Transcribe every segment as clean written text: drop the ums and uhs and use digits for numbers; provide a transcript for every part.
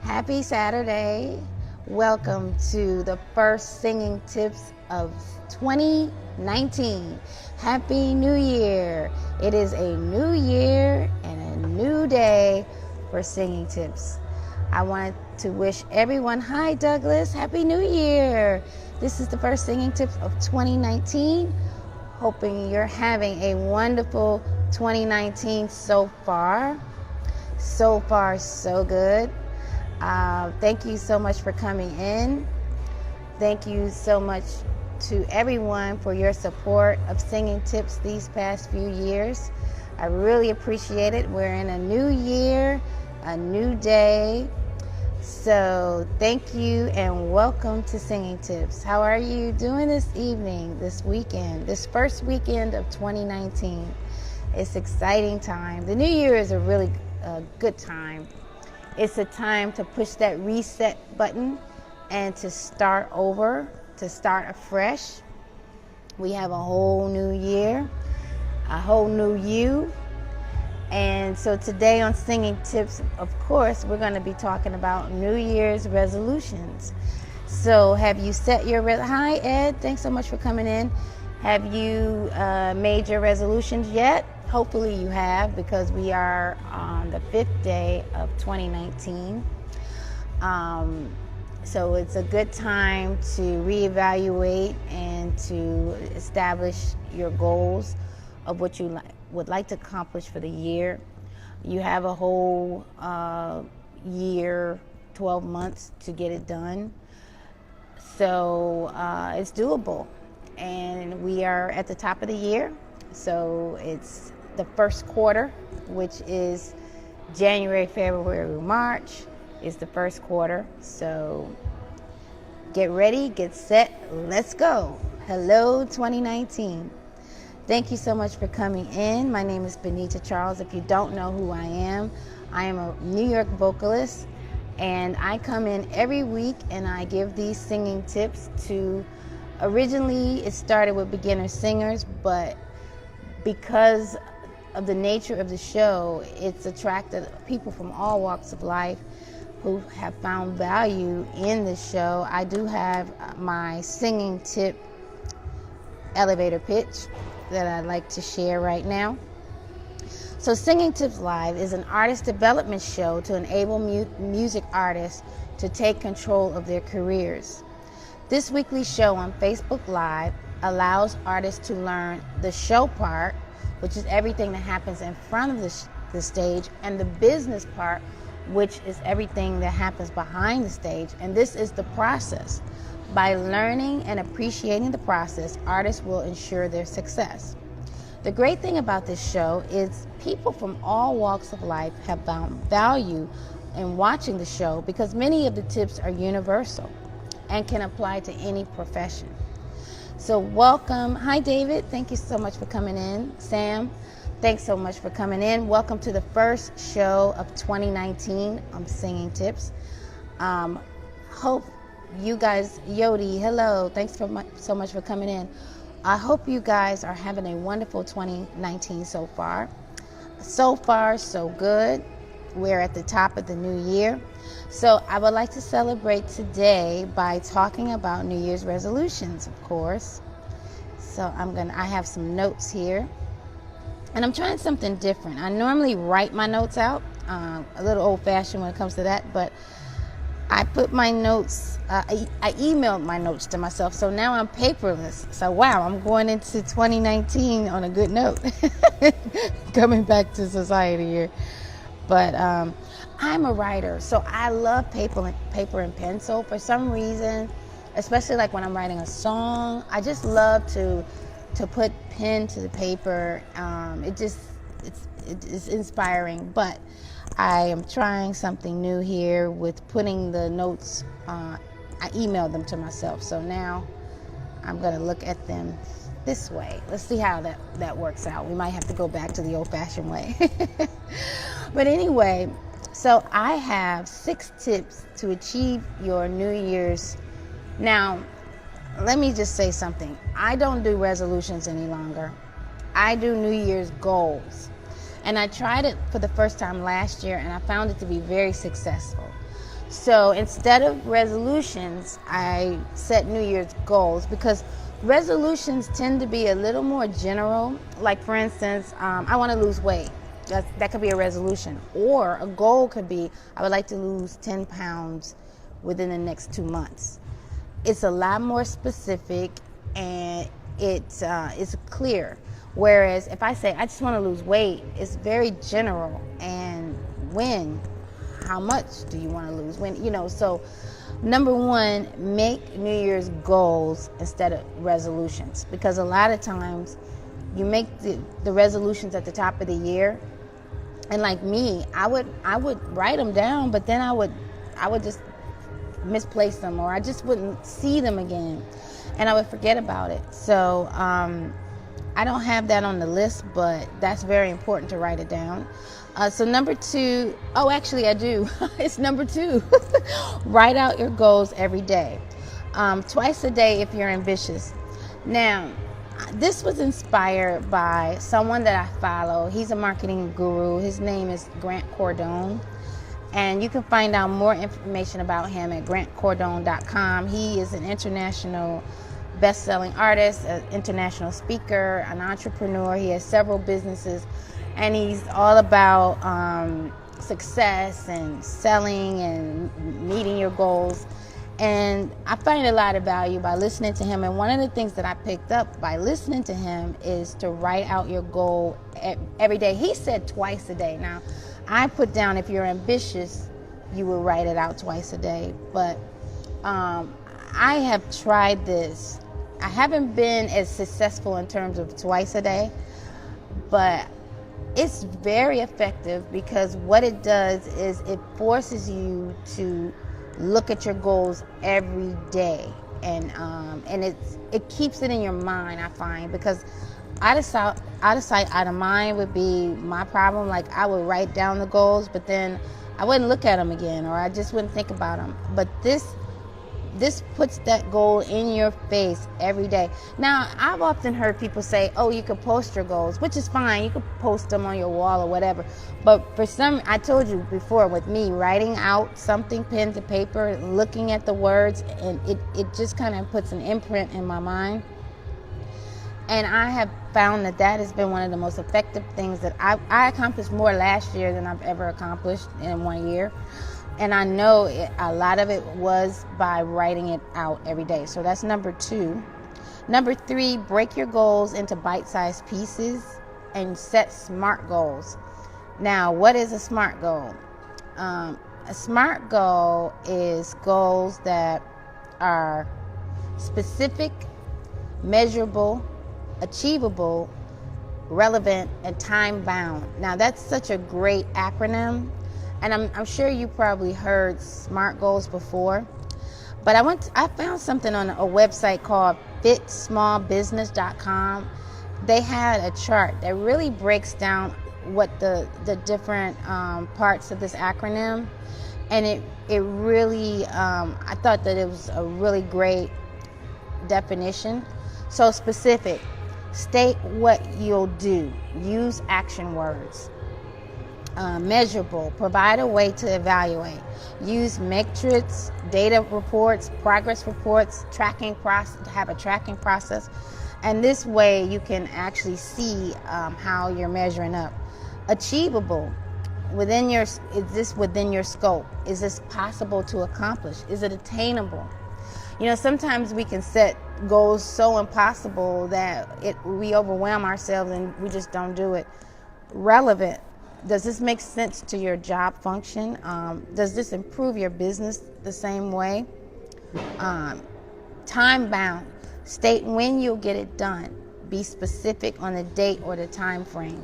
Happy Saturday. Welcome to the first singing tips of 2019. Happy New Year. It is a new year and a new day for singing tips. I want to wish everyone, hi Douglas, Happy New Year. This is the first singing tips of 2019. Hoping you're having a wonderful 2019 so far. So far, so good. Thank you so much for coming in. Thank you so much to everyone for your support of Singing Tips these past few years. I really appreciate it. We're in a new year, a new day. So thank you and welcome to Singing Tips. How are you doing this evening, this weekend, this first weekend of 2019? It's an exciting time. The new year is a really good time. It's a time to push that reset button and to start over, to start afresh. We have a whole new year, a whole new you. And so today on Singing Tips, of course, we're going to be talking about New Year's resolutions. So have you set your, hi Ed, thanks so much for coming in. Have you made your resolutions yet? Hopefully you have, because we are on the 5th day of 2019. So it's a good time to reevaluate and to establish your goals of what you would like to accomplish for the year. You have a whole year, 12 months to get it done. So it's doable. And we are at the top of the year. So it's the first quarter, which is January, February, March is the first quarter. So get ready, get set, let's go. Hello 2019. Thank you so much for coming in. My name is Benita Charles. If you don't know who I am a New York vocalist, and I come in every week and I give these singing tips to, originally it started with beginner singers, but because of the nature of the show, it's attracted people from all walks of life who have found value in the show. I do have my singing tip elevator pitch that I'd like to share right now. So Singing Tips Live is an artist development show to enable music artists to take control of their careers. This weekly show on Facebook Live allows artists to learn the show part, which is everything that happens in front of the stage, and the business part, which is everything that happens behind the stage. And this is the process. By learning and appreciating the process, artists will ensure their success. The great thing about this show is people from all walks of life have found value in watching the show because many of the tips are universal and can apply to any profession. So welcome. Hi, David. Thank you so much for coming in. Sam, thanks so much for coming in. Welcome to the first show of 2019 on Singing Tips. Hope you guys, Yodi, hello. Thanks so much for coming in. I hope you guys are having a wonderful 2019 so far. So far, so good. We're at the top of the new year. So I would like to celebrate today by talking about New Year's resolutions, of course. So I have some notes here. And I'm trying something different. I normally write my notes out, a little old-fashioned when it comes to that, but I put my notes, I emailed my notes to myself, so now I'm paperless. So wow, I'm going into 2019 on a good note. Coming back to society here. But I'm a writer, so I love paper and pencil. For some reason, especially like when I'm writing a song, I just love to put pen to the paper. It's inspiring. But I am trying something new here with putting the notes. I emailed them to myself, so now I'm going to look at them this way. Let's see how that works out. We might have to go back to the old-fashioned way. But anyway, so I have 6 tips to achieve your New Year's. Now, let me just say something. I don't do resolutions any longer. I do New Year's goals. And I tried it for the first time last year, and I found it to be very successful. So instead of resolutions, I set New Year's goals, because resolutions tend to be a little more general. Like, for instance, I want to lose weight. That could be a resolution. Or a goal could be, I would like to lose 10 pounds within the next 2 months. It's a lot more specific, and it's clear. Whereas if I say I just want to lose weight, it's very general. And when, how much do you want to lose? When, so number one, make New Year's goals instead of resolutions, because a lot of times you make the resolutions at the top of the year, and like me, I would write them down, but then I would just misplace them, or I just wouldn't see them again, and I would forget about it. So I don't have that on the list, but that's very important to write it down. So number two, actually I do. It's number two. Write out your goals every day. Twice a day if you're ambitious. Now, this was inspired by someone that I follow. He's a marketing guru. His name is Grant Cardone. And you can find out more information about him at grantcardone.com. He is an international best-selling artist, an international speaker, an entrepreneur. He has several businesses, and he's all about success and selling and meeting your goals. And I find a lot of value by listening to him. And one of the things that I picked up by listening to him is to write out your goal every day. He said twice a day. Now, I put down, if you're ambitious, you will write it out twice a day. But I have tried this. I haven't been as successful in terms of twice a day, but it's very effective, because what it does is it forces you to look at your goals every day, and it keeps it in your mind, I find, because out of sight, out of mind would be my problem. Like, I would write down the goals, but then I wouldn't look at them again, or I just wouldn't think about them. But this puts that goal in your face every day. Now, I've often heard people say, you could post your goals, which is fine. You could post them on your wall or whatever. But I told you before, with me, writing out something, pen to paper, looking at the words, and it just kind of puts an imprint in my mind. And I have found that has been one of the most effective things that I accomplished more last year than I've ever accomplished in 1 year. And I know a lot of it was by writing it out every day. So that's number two. Number three, break your goals into bite-sized pieces and set SMART goals. Now, what is a SMART goal? A SMART goal is goals that are specific, measurable, achievable, relevant, and time-bound. Now, that's such a great acronym. And I'm sure you probably heard SMART goals before, but I found something on a website called fitsmallbusiness.com. They had a chart that really breaks down what the different parts of this acronym, and it really I thought that it was a really great definition. So specific, state what you'll do, use action words. Measurable, provide a way to evaluate, use metrics, data reports, progress reports, have a tracking process, and this way you can actually see how you're measuring up. Achievable, is this within your scope? Is this possible to accomplish? Is it attainable? Sometimes we can set goals so impossible that we overwhelm ourselves and we just don't do it. Relevant. Does this make sense to your job function? Does this improve your business the same way? Time bound. State when you'll get it done. Be specific on the date or the time frame.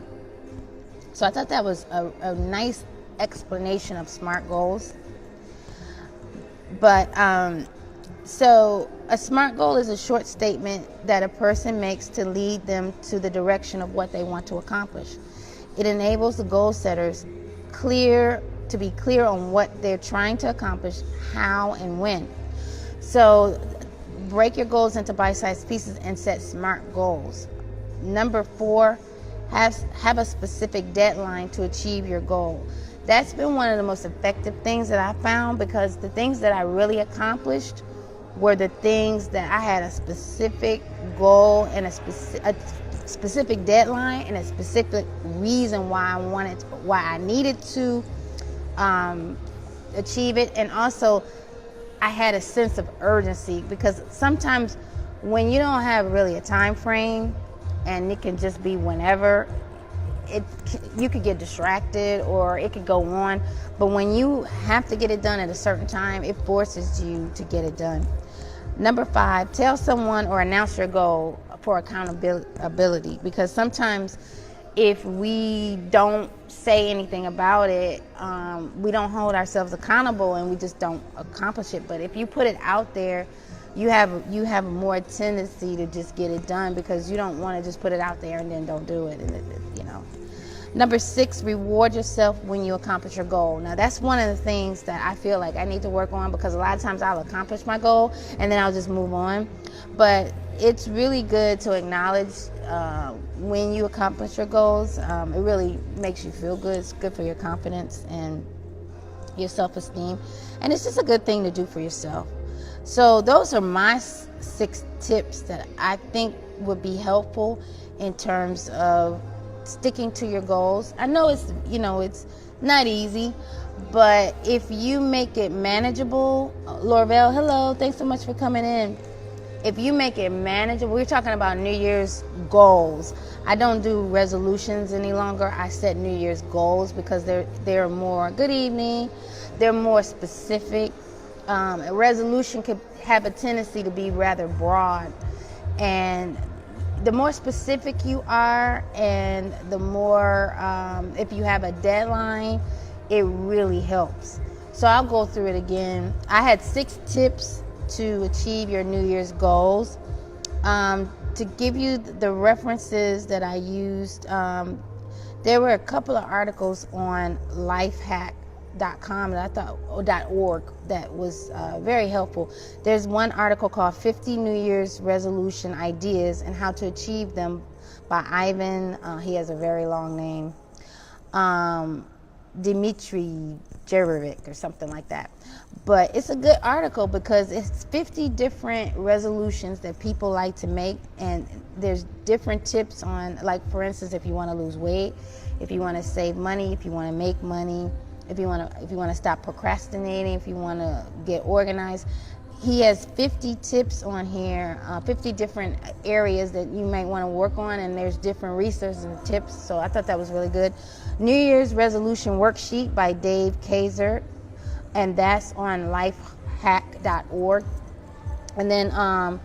So I thought that was a nice explanation of SMART goals. But so a SMART goal is a short statement that a person makes to lead them to the direction of what they want to accomplish. It enables the goal setters to be clear on what they're trying to accomplish, how and when. So break your goals into bite-sized pieces and set SMART goals. Number 4, have a specific deadline to achieve your goal. That's been one of the most effective things that I found, because the things that I really accomplished were the things that I had a specific goal and a specific deadline and a specific reason why I needed to achieve it. And also I had a sense of urgency, because sometimes when you don't have really a time frame and it can just be whenever, you could get distracted or it could go on. But when you have to get it done at a certain time, it forces you to get it done. Number 5, tell someone or announce your goal for accountability, because sometimes if we don't say anything about it, we don't hold ourselves accountable and we just don't accomplish it. But if you put it out there, you have more tendency to just get it done, because you don't want to just put it out there and then don't do it. Number 6, reward yourself when you accomplish your goal. Now, that's one of the things that I feel like I need to work on, because a lot of times I'll accomplish my goal and then I'll just move on. But it's really good to acknowledge when you accomplish your goals. It really makes you feel good. It's good for your confidence and your self-esteem. And it's just a good thing to do for yourself. So those are my 6 tips that I think would be helpful in terms of sticking to your goals. I know it's not easy, but if you make it manageable, Lorvell, hello, thanks so much for coming in. If you make it manageable, we're talking about New Year's goals. I don't do resolutions any longer. I set New Year's goals, because they're more, good evening, they're more specific. A resolution could have a tendency to be rather broad, and the more specific you are, and the more, if you have a deadline, it really helps. So I'll go through it again. I had 6 tips to achieve your New Year's goals. To give you the references that I used, there were a couple of articles on lifehack.com that I thought, .org, that was very helpful. There's one article called 50 New Year's Resolution Ideas and How to Achieve Them by Ivan, he has a very long name, Dmitry Jerovic or something like that. But it's a good article, because it's 50 different resolutions that people like to make, and there's different tips on, like, for instance, if you want to lose weight, if you want to save money, if you want to make money, if you want to stop procrastinating, if you want to get organized. He has 50 tips on here, 50 different areas that you might want to work on, and there's different resources and tips. So I thought that was really good. New Year's Resolution Worksheet by Dave Kaiser, and that's on lifehack.org. And then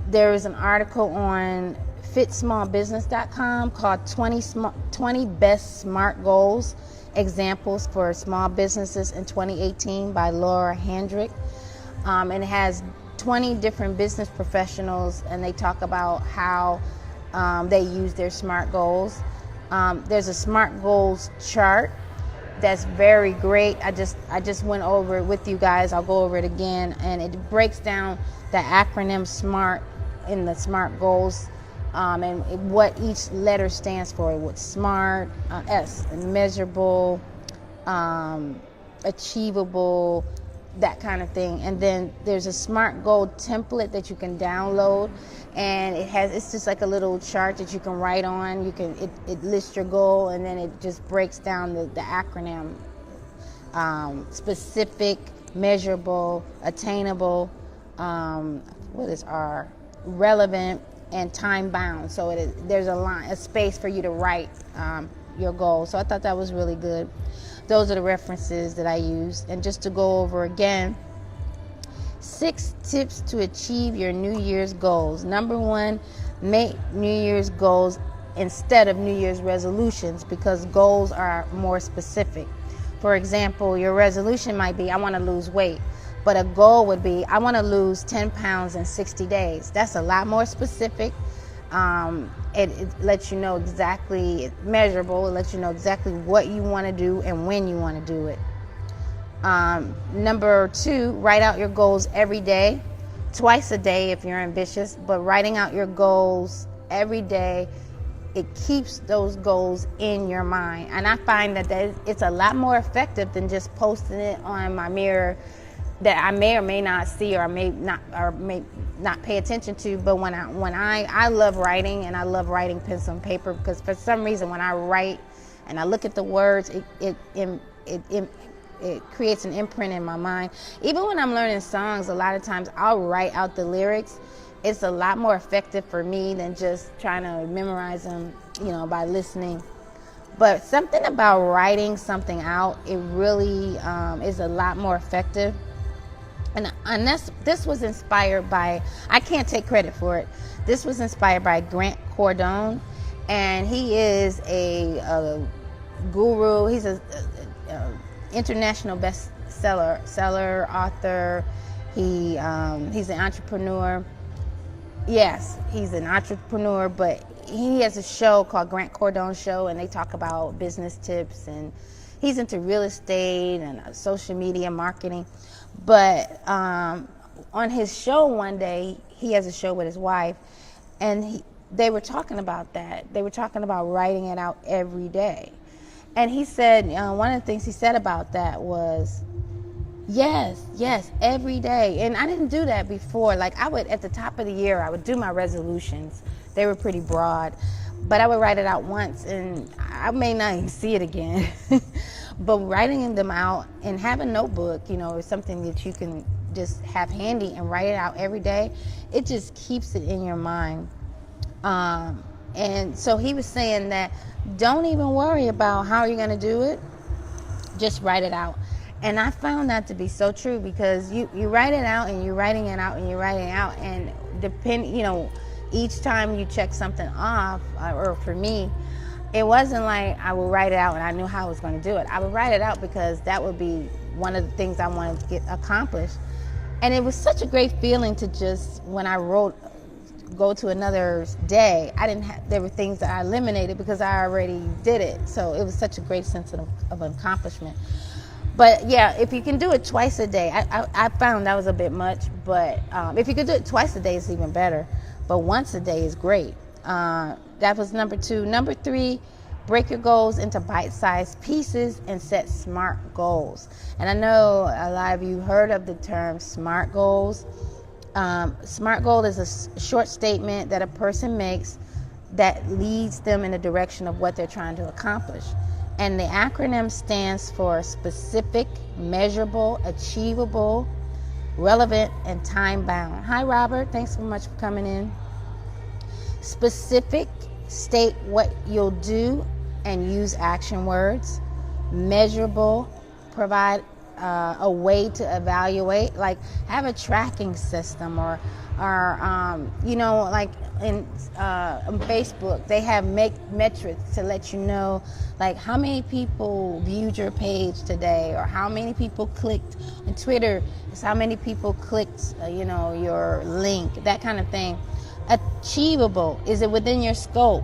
there is an article on fitsmallbusiness.com called 20 Best Smart Goals Examples for Small Businesses in 2018 by Laura Hendrick. And it has 20 different business professionals, and they talk about how they use their SMART goals. There's a SMART goals chart that's very great. I just went over it with you guys. I'll go over it again, and it breaks down the acronym SMART in the SMART goals, and what each letter stands for. What's SMART, S, measurable, achievable, that kind of thing. And then there's a SMART goal template that you can download, and it's just like a little chart that you can write on. It lists your goal, and then it just breaks down the acronym, specific, measurable, attainable, what is R, relevant, and time bound. So there's a space for you to write your goal. So I thought that was really good. Those are the references that I used. And just to go over again, 6 tips to achieve your New Year's goals. Number 1, make New Year's goals instead of New Year's resolutions, because goals are more specific. For example, your resolution might be, I want to lose weight. But a goal would be, I want to lose 10 pounds in 60 days. That's a lot more specific. It lets you know exactly, it's measurable. It lets you know exactly what you want to do and when you want to do it. Number 2, write out your goals every day, twice a day if you're ambitious, but writing out your goals every day it keeps those goals in your mind. And I find that it's a lot more effective than just posting it on my mirror that I may or may not see, or may not pay attention to. But when I love writing, and I love writing pencil and paper, because for some reason when I write and I look at the words, it creates an imprint in my mind. Even when I'm learning songs, a lot of times I'll write out the lyrics. It's a lot more effective for me than just trying to memorize them, by listening. But something about writing something out, it really is a lot more effective. And this was inspired by, I can't take credit for it, this was inspired by Grant Cardone, and he is a guru. He's a international bestseller author. He's an entrepreneur. Yes, he's an entrepreneur, but he has a show called Grant Cardone Show, and they talk about business tips, and he's into real estate and social media marketing. But on his show one day, he has a show with his wife, and they were talking about that. They were talking about writing it out every day. And he said, one of the things he said about that was, yes, every day. And I didn't do that before. Like, I would, at the top of the year, I would do my resolutions. They were pretty broad, but I would write it out once, and I may not even see it again. But writing them out and have a notebook, is something that you can just have handy and write it out every day. It just keeps it in your mind. And so he was saying that don't even worry about how you're going to do it. Just write it out. And I found that to be so true, because you write it out, and you're writing it out, and you're writing it out, and each time you check something off, or for me, it wasn't like I would write it out and I knew how I was going to do it. I would write it out because that would be one of the things I wanted to get accomplished. And it was such a great feeling to just, when I go to another day, there were things that I eliminated because I already did it. So it was such a great sense of accomplishment. But yeah, if you can do it twice a day, I found that was a bit much, but if you could do it twice a day, it's even better. But once a day is great. That was number 2. Number 3, break your goals into bite-sized pieces and set SMART goals. And I know a lot of you heard of the term SMART goals. SMART goal is a short statement that a person makes that leads them in the direction of what they're trying to accomplish. And the acronym stands for specific, measurable, achievable, relevant, and time-bound. Hi, Robert. Thanks so much for coming in. Specific, state what you'll do and use action words. Measurable, provide a way to evaluate, like have a tracking system, or like in on Facebook, they have metrics to let you know, like how many people viewed your page today, or how many people clicked. On Twitter, it's how many people clicked, your link, that kind of thing. Achievable, is it within your scope?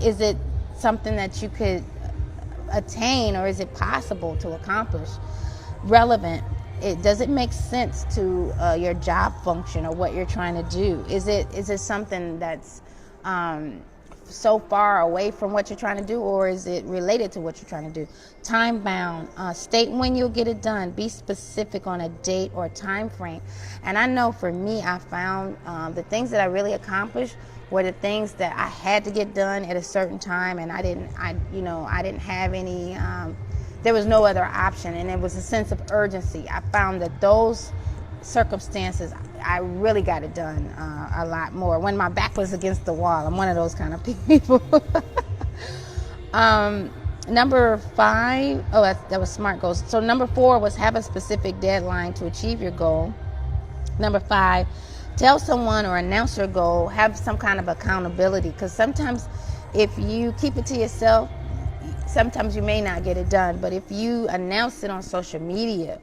Is it something that you could attain, or is it possible to accomplish? Relevant, does it make sense to your job function or what you're trying to do? Is it something that's so far away from what you're trying to do, or is it related to what you're trying to do? Time bound, state when you'll get it done. Be specific on a date or time frame. And I know for me, I found the things that I really accomplished were the things that I had to get done at a certain time, and I didn't have any. There was no other option, and it was a sense of urgency. I found that those circumstances, I really got it done a lot more when my back was against the wall. I'm one of those kind of people. Number 5, that was SMART goals. So number 4 was have a specific deadline to achieve your goal. Number 5, tell someone or announce your goal. Have some kind of accountability, because sometimes if you keep it to yourself, sometimes you may not get it done. But if you announce it on social media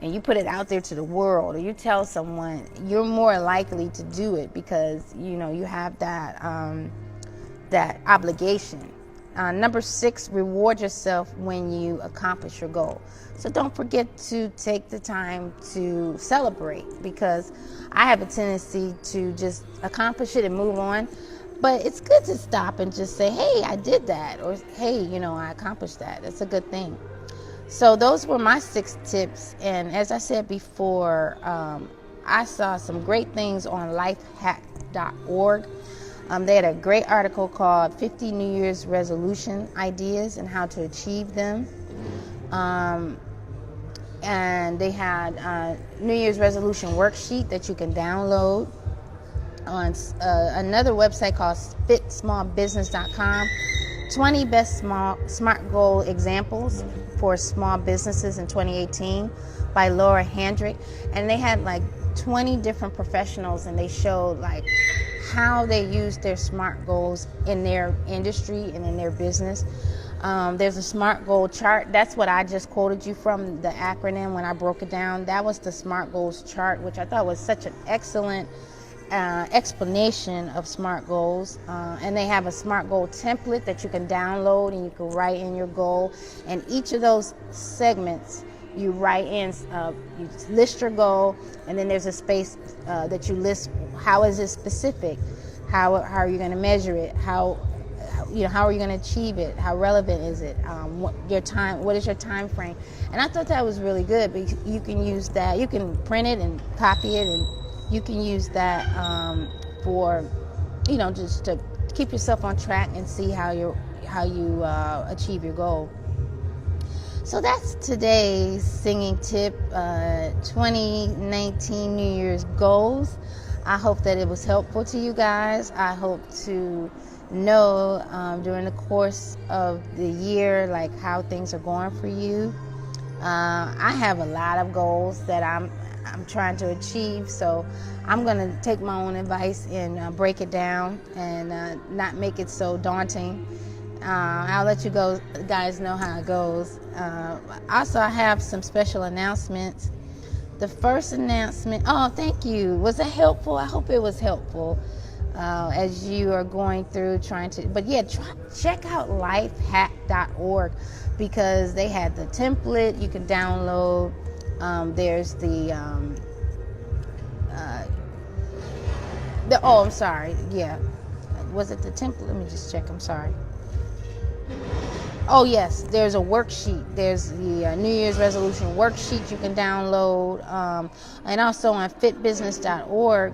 and you put it out there to the world, or you tell someone, you're more likely to do it, because you have that obligation. Number 6, reward yourself when you accomplish your goal. So don't forget to take the time to celebrate, because I have a tendency to just accomplish it and move on. But it's good to stop and just say, hey, I did that, or hey, I accomplished that. It's a good thing. So those were my 6 tips. And as I said before, I saw some great things on lifehack.org. They had a great article called 50 New Year's Resolution Ideas and How to Achieve Them. And they had a New Year's Resolution Worksheet that you can download on another website called fitsmallbusiness.com. 20 best smart goal examples for small businesses in 2018 by Laura Handrick. And they had like 20 different professionals, and they showed like how they use their SMART goals in their industry and in their business. There's a SMART goal chart. That's what I just quoted you from, the acronym when I broke it down. That was the SMART goals chart, which I thought was such an excellent explanation of SMART goals. And they have a SMART goal template that you can download, and you can write in your goal. And each of those segments, you write in, you list your goal, and then there's a space that you list. How is it specific? How are you going to measure it? How are you going to achieve it? How relevant is it? What is your time frame? And I thought that was really good, because you can use that. You can print it and copy it, and you can use that for, just to keep yourself on track and see how you achieve your goal. So that's today's singing tip, 2019 New Year's goals. I hope that it was helpful to you guys. I hope to know during the course of the year, like, how things are going for you. I have a lot of goals that I'm trying to achieve, so I'm going to take my own advice and break it down and not make it so daunting. I'll let you guys know how it goes. Also, I have some special announcements. The first announcement, thank you. Was that helpful? I hope it was helpful as you are going through check out lifehack.org, because they had the template you can download. There's I'm sorry. Yeah. Was it the template? Let me just check. I'm sorry. Oh, yes. There's a worksheet. There's the New Year's resolution worksheet you can download. And also on fitbusiness.org,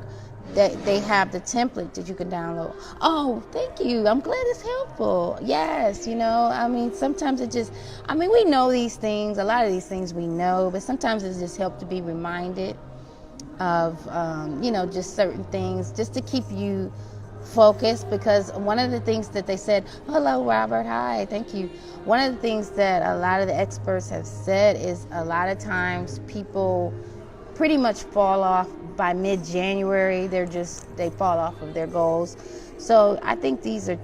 they have the template that you can download. Oh, thank you. I'm glad it's helpful. Yes, sometimes we know these things. A lot of these things we know, but sometimes it just helps to be reminded of, just certain things, just to keep you focused. Because one of the things that they said, hello, Robert. Hi, thank you. One of the things that a lot of the experts have said is a lot of times people pretty much fall off by mid-January. They fall off of their goals. So I think these are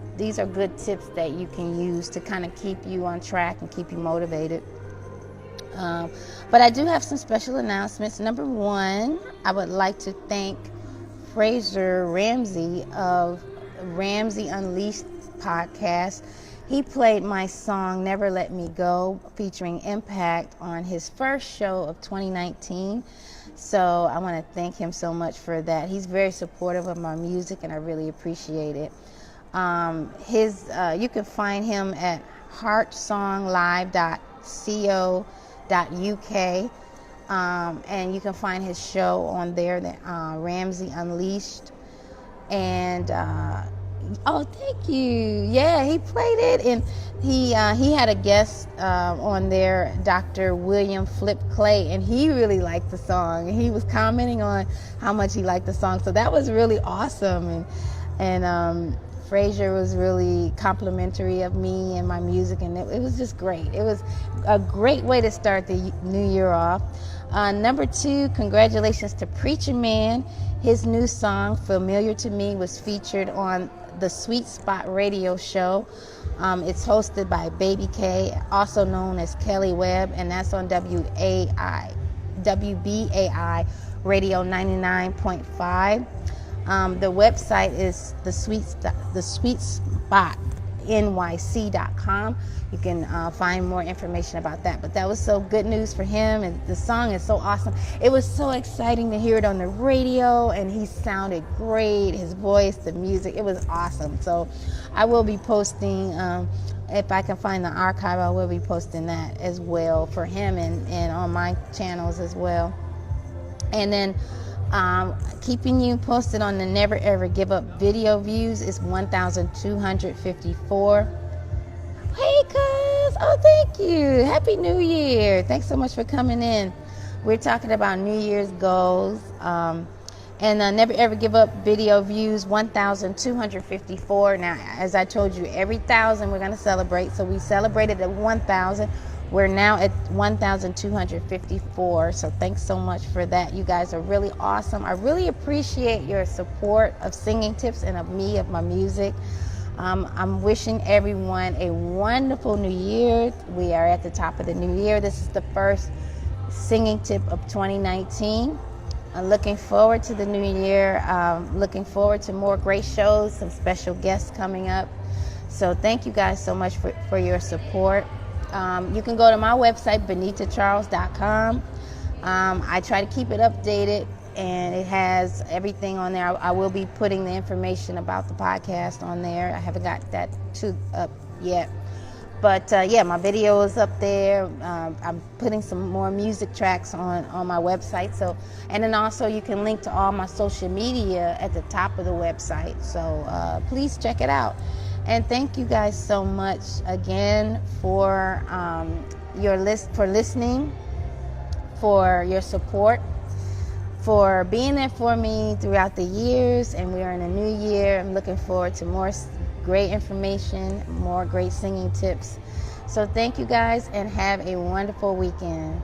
good tips that you can use to kind of keep you on track and keep you motivated. But I do have some special announcements. Number one, I would like to thank Fraser Ramsey of Ramsey Unleashed podcast. He played my song Never Let Me Go featuring Impact on his first show of 2019. So I want to thank him so much for that. He's very supportive of my music, and I really appreciate it. You can find him at heartsonglive.co.uk. And you can find his show on there, Ramsey Unleashed. And thank you. Yeah, he played it, and he had a guest on there, Dr. William Flip Clay, and he really liked the song. And he was commenting on how much he liked the song, so that was really awesome. And Fraser was really complimentary of me and my music, and it was just great. It was a great way to start the new year off. Number two, congratulations to Preacher Man. His new song, Familiar to Me, was featured on the Sweet Spot radio show. It's hosted by Baby K, also known as Kelly Webb, and that's on WBAI Radio 99.5. The website is the Sweet Spot nyc.com. You can find more information about that. But that was so good news for him, and the song is so awesome. It was so exciting to hear it on the radio, and he sounded great. His voice, the music, it was awesome. So I will be posting, if I can find the archive, I will be posting that as well for him, and on my channels as well. And then keeping you posted on the Never Ever Give Up video views is 1,254. Hey, cuz. Oh, thank you. Happy New Year. Thanks so much for coming in. We're talking about New Year's goals. And Never Ever Give Up video views, 1,254. Now, as I told you, every 1,000 we're going to celebrate. So we celebrated at 1,000. We're now at 1,254. So thanks so much for that. You guys are really awesome. I really appreciate your support of Singing Tips and of me, of my music. I'm wishing everyone a wonderful new year. We are at the top of the new year. This is the first Singing Tip of 2019. I'm looking forward to the new year. Looking forward to more great shows, some special guests coming up. So thank you guys so much for your support. You can go to my website, benitacharles.com. I try to keep it updated, and it has everything on there. I will be putting the information about the podcast on there. I haven't got that up yet. But yeah, my video is up there. I'm putting some more music tracks on my website. So, and then also you can link to all my social media at the top of the website. So please check it out. And thank you guys so much again for listening, for your support, for being there for me throughout the years. And we are in a new year. I'm looking forward to more great information, more great singing tips. So thank you guys, and have a wonderful weekend.